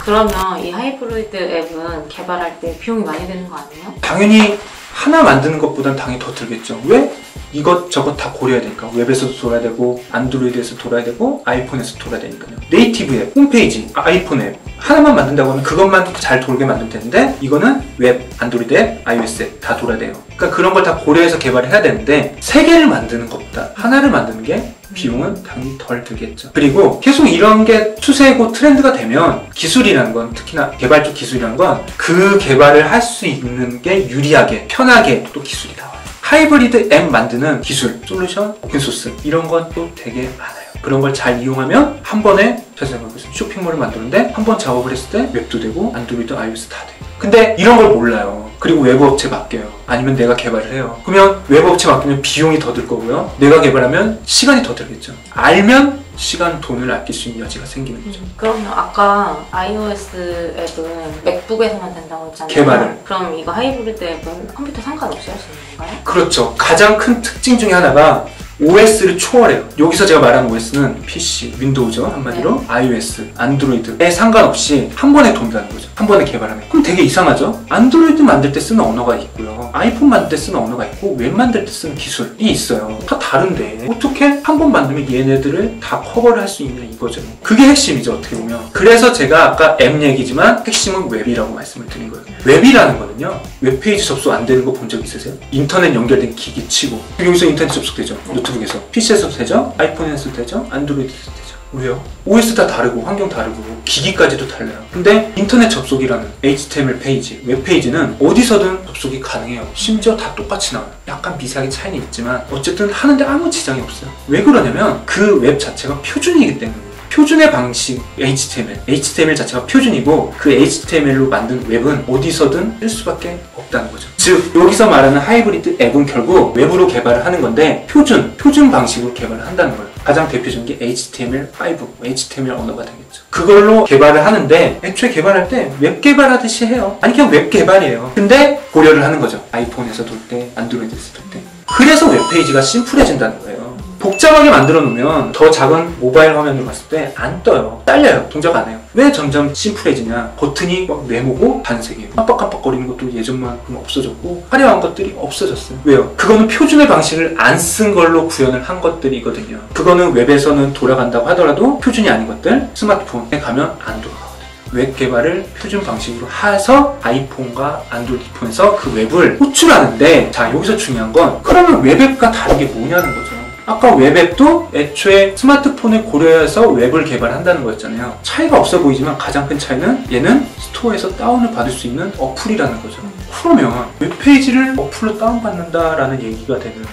그러면 이 하이브리드 앱은 개발할 때 비용이 많이 드는 거 아니에요? 당연히 하나 만드는 것보단 당연히 더 들겠죠. 왜? 이것저것 다 고려해야 되니까. 웹에서도 돌아야 되고 안드로이드에서 돌아야 되고 아이폰에서 돌아야 되니까요. 네이티브 앱, 홈페이지, 아이폰 앱 하나만 만든다고 하면 그것만 잘 돌게 만들면 되는데 이거는 웹, 안드로이드 앱, iOS 앱 다 돌아야 돼요. 그러니까 그런 걸 다 고려해서 개발을 해야 되는데 세 개를 만드는 것보다 하나를 만드는 게 비용은 당연히 덜 들겠죠. 그리고 계속 이런 게 추세고 트렌드가 되면 기술이라는 건, 특히나 개발 쪽 기술이라는 건 그 개발을 할 수 있는 게 유리하게 편하게 또 기술이 나와요. 하이브리드 앱 만드는 기술, 솔루션, 오픈소스 이런 건 또 되게 많아요. 그런 걸 잘 이용하면 한 번에 쇼핑몰을 만드는데 한 번 작업을 했을 때 웹도 되고 안드로이드, iOS 다 돼요. 근데 이런 걸 몰라요. 그리고 외부 업체 맡겨요. 아니면 내가 개발을 해요. 그러면 외부 업체 맡기면 비용이 더 들 거고요. 내가 개발하면 시간이 더 들겠죠. 알면 시간, 돈을 아낄 수 있는 여지가 생기는 거죠. 그러면 아까 iOS 앱은 맥북에서만 된다고 했잖아요. 개발을. 그럼 이거 하이브리드 앱은 컴퓨터 상관없이 할 수 있는 건가요? 그렇죠. 가장 큰 특징 중에 하나가 OS를 초월해요. 여기서 제가 말하는 OS는 PC, 윈도우죠. 한마디로 네. iOS, 안드로이드에 상관없이 한 번에 돈다는 거죠. 한 번에 개발하면. 그럼 되게 이상하죠? 안드로이드 만들 때 쓰는 언어가 있고요. 아이폰 만들 때 쓰는 언어가 있고 웹 만들 때 쓰는 기술이 있어요. 다 다른데 어떻게 한 번 만들면 얘네들을 다 커버를 할 수 있냐 이거죠. 그게 핵심이죠. 어떻게 보면. 그래서 제가 아까 앱 얘기지만 핵심은 웹이라고 말씀을 드린 거예요. 웹이라는 거는요. 웹페이지 접속 안 되는 거 본 적 있으세요? 인터넷 연결된 기기 치고 여기서 인터넷 접속되죠. 노트북에서. PC에서도 되죠? 아이폰에서도 되죠? 안드로이드에서도 되죠. 왜요? OS 다 다르고 환경 다르고 기기까지도 달라요. 근데 인터넷 접속이라는 HTML 페이지, 웹페이지는 어디서든 접속이 가능해요. 심지어 다 똑같이 나와요. 약간 미세하게 차이는 있지만 어쨌든 하는데 아무 지장이 없어요. 왜 그러냐면 그 웹 자체가 표준이기 때문이에요. 표준의 방식 HTML 자체가 표준이고 그 HTML로 만든 웹은 어디서든 쓸 수밖에 없다는 거죠. 즉 여기서 말하는 하이브리드 앱은 결국 웹으로 개발을 하는 건데 표준 방식으로 개발을 한다는 거예요. 가장 대표적인 게 HTML5, HTML 언어가 되겠죠. 그걸로 개발을 하는데 애초에 개발할 때 웹 개발하듯이 해요. 아니 그냥 웹 개발이에요. 근데 고려를 하는 거죠. 아이폰에서 돌 때, 안드로이드에서 돌 때. 그래서 웹페이지가 심플해진다는 거예요. 복잡하게 만들어 놓으면 더 작은 모바일 화면으로 봤을 때 안 떠요. 딸려요. 동작 안 해요. 왜 점점 심플해지냐? 버튼이 막 네모고 단색이에요. 깜빡깜빡거리는 것도 예전만큼 없어졌고 화려한 것들이 없어졌어요. 왜요? 그거는 표준의 방식을 안 쓴 걸로 구현을 한 것들이거든요. 그거는 웹에서는 돌아간다고 하더라도 표준이 아닌 것들 스마트폰에 가면 안 돌아가거든요. 웹 개발을 표준 방식으로 해서 아이폰과 안드로이드 폰에서 그 웹을 호출하는데 자 여기서 중요한 건 그러면 웹앱과 다른 게 뭐냐는 거죠. 아까 웹앱도 애초에 스마트폰에 고려해서 웹을 개발한다는 거였잖아요. 차이가 없어 보이지만 가장 큰 차이는 얘는 스토어에서 다운을 받을 수 있는 어플이라는 거죠. 그러면 웹페이지를 어플로 다운받는다라는 얘기가 되는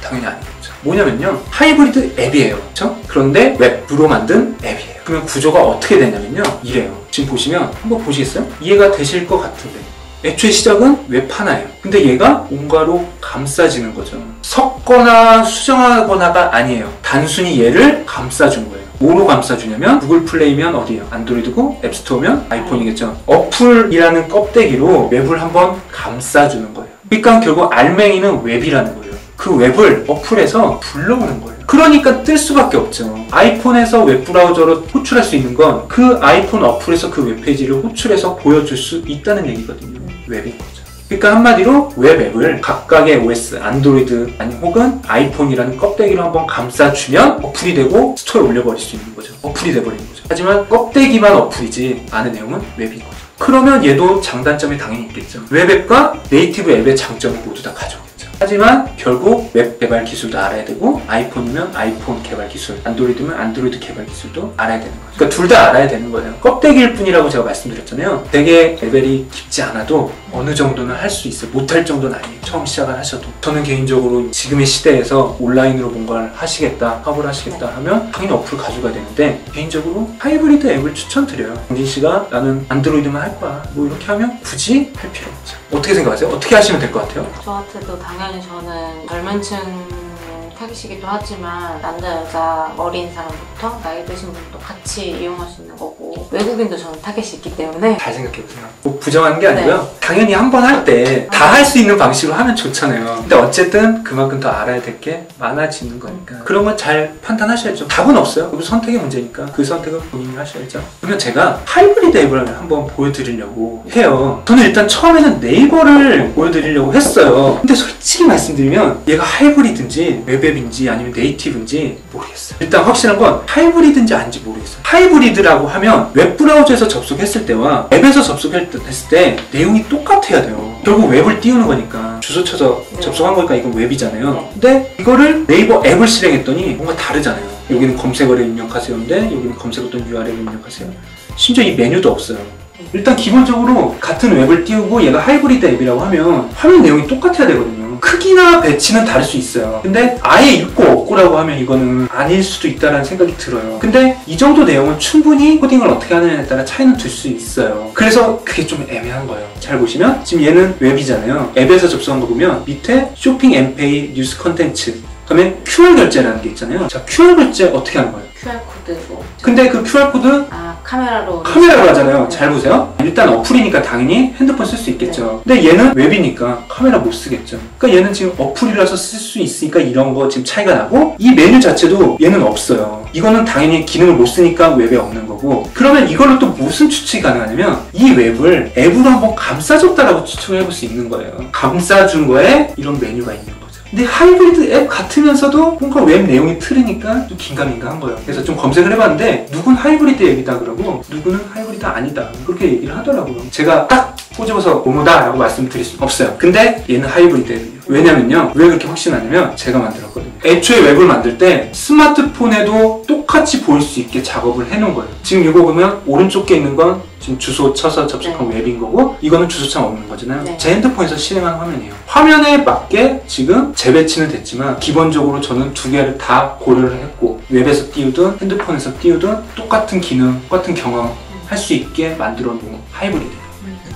당연히 아니겠죠. 뭐냐면요. 하이브리드 앱이에요. 그렇죠? 그런데 웹으로 만든 앱이에요. 그러면 구조가 어떻게 되냐면요. 이래요. 지금 보시면 한번 보시겠어요? 이해가 되실 것 같은데 애초에 시작은 웹 하나예요. 근데 얘가 뭔가로 감싸지는 거죠. 섞거나 수정하거나가 아니에요. 단순히 얘를 감싸준 거예요. 뭐로 감싸주냐면 구글 플레이면 어디예요? 안드로이드고 앱스토어면 아이폰이겠죠. 어플이라는 껍데기로 웹을 한번 감싸주는 거예요. 그러니까 결국 알맹이는 웹이라는 거예요. 그 웹을 어플에서 불러오는 거예요. 그러니까 뜰 수밖에 없죠. 아이폰에서 웹브라우저로 호출할 수 있는 건 그 아이폰 어플에서 그 웹페이지를 호출해서 보여줄 수 있다는 얘기거든요. 웹인 거죠. 그러니까 한마디로 웹앱을 각각의 OS, 안드로이드 아니 혹은 아이폰이라는 껍데기로 한번 감싸주면 어플이 되고 스토어에 올려버릴 수 있는 거죠. 어플이 돼버리는 거죠. 하지만 껍데기만 어플이지 안의 내용은 웹인 거죠. 그러면 얘도 장단점이 당연히 있겠죠. 웹앱과 네이티브 앱의 장점을 모두 다 가져오겠죠. 하지만 결국 웹 개발 기술도 알아야 되고 아이폰이면 아이폰 개발 기술, 안드로이드면 안드로이드 개발 기술도 알아야 되는 거죠. 그러니까 둘 다 알아야 되는 거예요. 껍데기일 뿐이라고 제가 말씀드렸잖아요. 되게 레벨이 깊지 않아도 어느 정도는 할 수 있어요. 못할 정도는 아니에요. 처음 시작을 하셔도. 저는 개인적으로 지금의 시대에서 온라인으로 뭔가를 하시겠다, 사업을 하시겠다 하면 당연히 어플을 가져가야 되는데 개인적으로 하이브리드 앱을 추천드려요. 강진 씨가 나는 안드로이드만 할 거야. 뭐 이렇게 하면 굳이 할 필요 없죠. 어떻게 생각하세요? 어떻게 하시면 될 것 같아요? 저 같아도 당연히 저는 젊은 층 타깃이기도 하지만 남자 여자 어린 사람부터 나이 드신 분도 같이 이용할 수 있는 거고 외국인도 저는 타깃이 있기 때문에. 잘 생각해보세요. 뭐 부정하는 게 아니고요. 당연히 한 번 할 때 다 할 수 있는 방식으로 하면 좋잖아요. 근데 어쨌든 그만큼 더 알아야 될 게 많아지는 거니까 그런 건 잘 판단하셔야죠. 답은 없어요. 그리고 선택의 문제니까 그 선택을 본인이 하셔야죠. 그러면 제가 하이브리드 앱을 한번 보여드리려고 해요. 저는 일단 처음에는 네이버를 보여드리려고 했어요. 근데 솔직히 말씀드리면 얘가 하이브리드인지 웹앱인지 아니면 네이티브인지 모르겠어요. 일단 확실한 건 하이브리드인지 아닌지 모르겠어요. 하이브리드라고 하면 웹브라우저에서 접속했을 때와 앱에서 접속했을 때 내용이 똑같아야 돼요. 결국 웹을 띄우는 거니까 주소 쳐서 접속한 거니까 이건 웹이잖아요. 근데 이거를 네이버 앱을 실행했더니 뭔가 다르잖아요. 여기는 검색어를 입력하세요인데 여기는 검색어 또는 URL을 입력하세요. 심지어 이 메뉴도 없어요. 일단 기본적으로 같은 웹을 띄우고 얘가 하이브리드 앱이라고 하면 화면 내용이 똑같아야 되거든요. 크기나 배치는 다를 수 있어요. 근데 아예 있고 없고라고 하면 이거는 아닐 수도 있다는 생각이 들어요. 근데 이 정도 내용은 충분히 코딩을 어떻게 하느냐에 따라 차이는 둘 수 있어요. 그래서 그게 좀 애매한 거예요. 잘 보시면 지금 얘는 웹이잖아요. 앱에서 접속한 거 보면 밑에 쇼핑 앤 페이 뉴스 컨텐츠 그다음에 QR 결제라는 게 있잖아요. 자, QR 결제 어떻게 하는 거예요? QR코드로. 근데 그 QR코드 카메라로 하잖아요. 잘 보세요. 일단 어플이니까 당연히 핸드폰 쓸 수 있겠죠. 근데 얘는 웹이니까 카메라 못 쓰겠죠. 그러니까 얘는 지금 어플이라서 쓸 수 있으니까 이런 거 지금 차이가 나고 이 메뉴 자체도 얘는 없어요. 이거는 당연히 기능을 못 쓰니까 웹에 없는 거고 그러면 이걸로 또 무슨 추측이 가능하냐면 이 웹을 앱으로 한번 감싸줬다라고 추측을 해볼 수 있는 거예요. 감싸준 거에 이런 메뉴가 있는 거예요. 근데 하이브리드 앱 같으면서도 뭔가 웹 내용이 틀으니까 좀 긴가민가한 거예요. 그래서 좀 검색을 해봤는데 누군 하이브리드 앱이다 그러고 누구는 하이브리드 아니다 그렇게 얘기를 하더라고요. 제가 딱 꼬집어서 뭐뭐다 라고 말씀드릴 수는 없어요. 근데 얘는 하이브리드 앱이에요. 왜냐면요. 왜 그렇게 확신하냐면 제가 만들었거든요. 애초에 웹을 만들 때 스마트폰에도 똑같이 보일 수 있게 작업을 해놓은 거예요. 지금 이거 보면 오른쪽에 있는 건 지금 주소 쳐서 접속한 웹인 거고 이거는 주소창 없는 거잖아요. 제 핸드폰에서 실행한 화면이에요. 화면에 맞게 지금 재배치는 됐지만 기본적으로 저는 두 개를 다 고려를 했고 웹에서 띄우든 핸드폰에서 띄우든 똑같은 기능, 똑같은 경험 할 수 있게 만들어 놓은 하이브리드.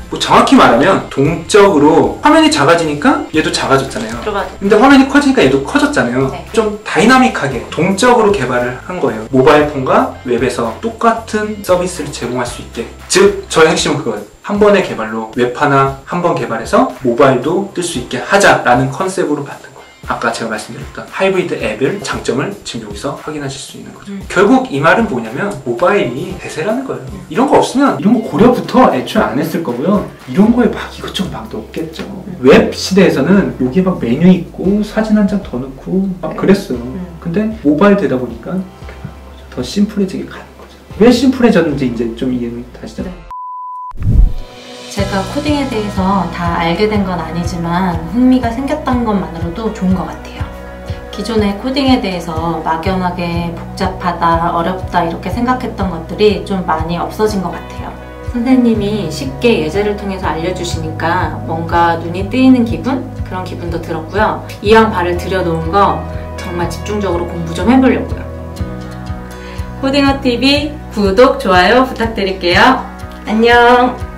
뭐 정확히 말하면 동적으로 화면이 작아지니까 얘도 작아졌잖아요. 근데 화면이 커지니까 얘도 커졌잖아요. 좀 다이나믹하게 동적으로 개발을 한 거예요. 모바일폰과 웹에서 똑같은 서비스를 제공할 수 있게. 즉 저의 핵심은 그거예요. 한 번의 개발로 웹 하나 한 번 개발해서 모바일도 뜰 수 있게 하자라는 컨셉으로 만든 거예요. 아까 제가 말씀드렸던 하이브리드 앱의 장점을 지금 여기서 확인하실 수 있는 거죠. 결국 이 말은 뭐냐면 모바일이 대세라는 거예요. 이런 거 없으면 이런 거 고려부터 애초에 안 했을 거고요. 이런 거에 막 이것저것 막 넣었겠죠. 웹 시대에서는 여기에 막 메뉴 있고 사진 한 장 더 넣고 막 그랬어요. 근데 모바일 되다 보니까 더 심플해지게 가는 거죠. 왜 심플해졌는지 이제 좀 이해는 다시죠. 제가 코딩에 대해서 다 알게 된 건 아니지만 흥미가 생겼다는 것만으로도 좋은 것 같아요. 기존의 코딩에 대해서 막연하게 복잡하다, 어렵다 이렇게 생각했던 것들이 좀 많이 없어진 것 같아요. 선생님이 쉽게 예제를 통해서 알려주시니까 뭔가 눈이 뜨이는 기분? 그런 기분도 들었고요. 이왕 발을 들여놓은 거 정말 집중적으로 공부 좀 해보려고요. 코딩어TV 구독, 좋아요 부탁드릴게요. 안녕!